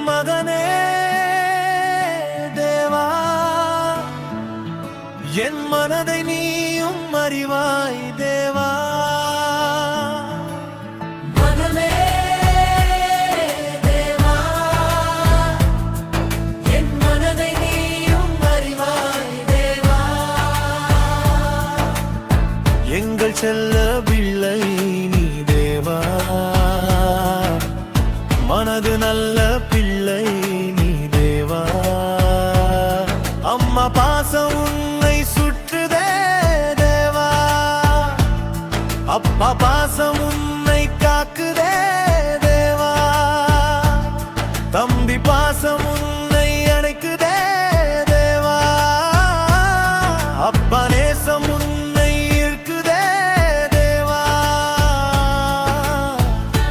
மகனே தேவா, என் மனதை நீயும் அறிவாய் தேவா. மகனே தேவா, என் மனதை நீயும் அறிவாய் தேவா. எங்கள் செல்ல பிள்ளை நீ தேவா, மனது நல்ல பிள்ளை நீ தேவா. அம்மா பாசம் உன்னை சுற்றுதே தேவா, அப்பா பாசம் உன்னை காக்குதே தேவா. தம்பி பாசம் உன்னை அணைக்குதே தேவா, அப்பா நேசம் உன்னை இருக்குதே தேவா.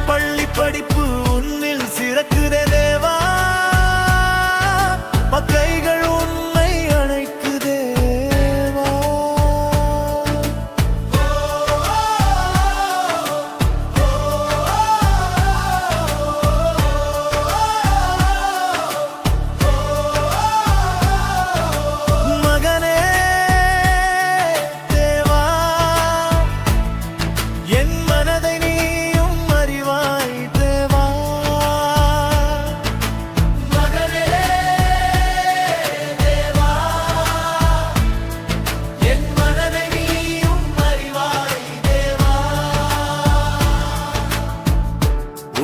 பள்ளி படிப்பு உன்னில் சிறக்குதே தேவா, கைகள் உன்னை அணைக்குதே தேவா. மகனே தேவா, என் மனதை நீயும் அறிவாய் தேவா. மகனே தேவா, என் மனதை நீயும் அறிவாய் தேவா.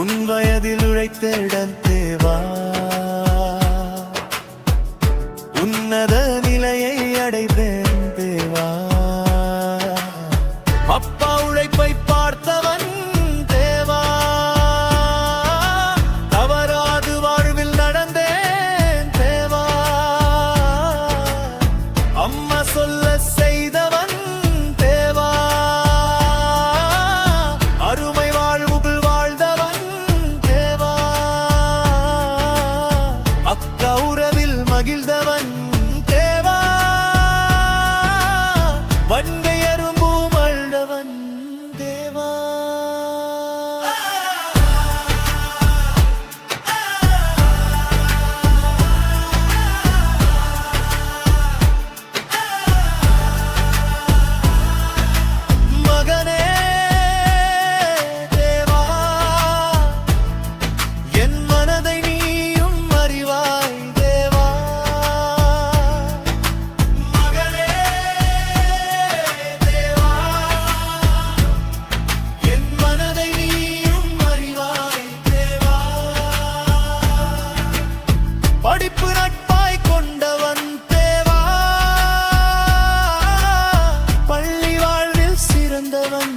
உன் வயதில் உழைத்திடம் தேவா, உன்னத நிலையை அடைந்தேன் தேவா. அப்பா உழைப்பை பார்த்தவன் தேவா, தவறாது வாழ்வில் நடந்தேன் தேவா. அம்மா சொல்ல செய்தவன் தேவா, அருமை வாழ்வுகள் வாழ்ந்தவன் தேவா. அக்கா உறவில் மகிழ்ந்தவன் தேவா, வன்கை அரும்பும் அழுதவன் தேவா. மகனே தேவா, என் மனதை நீயும் அறிவாய் தேவா. மகனே தேவா, என் மனதை நீயும் அறிவாய் தேவா. படிப்பு நட்பாய் கொண்டவன் தேவா, பள்ளி வாழ்வில் சிறந்தவன்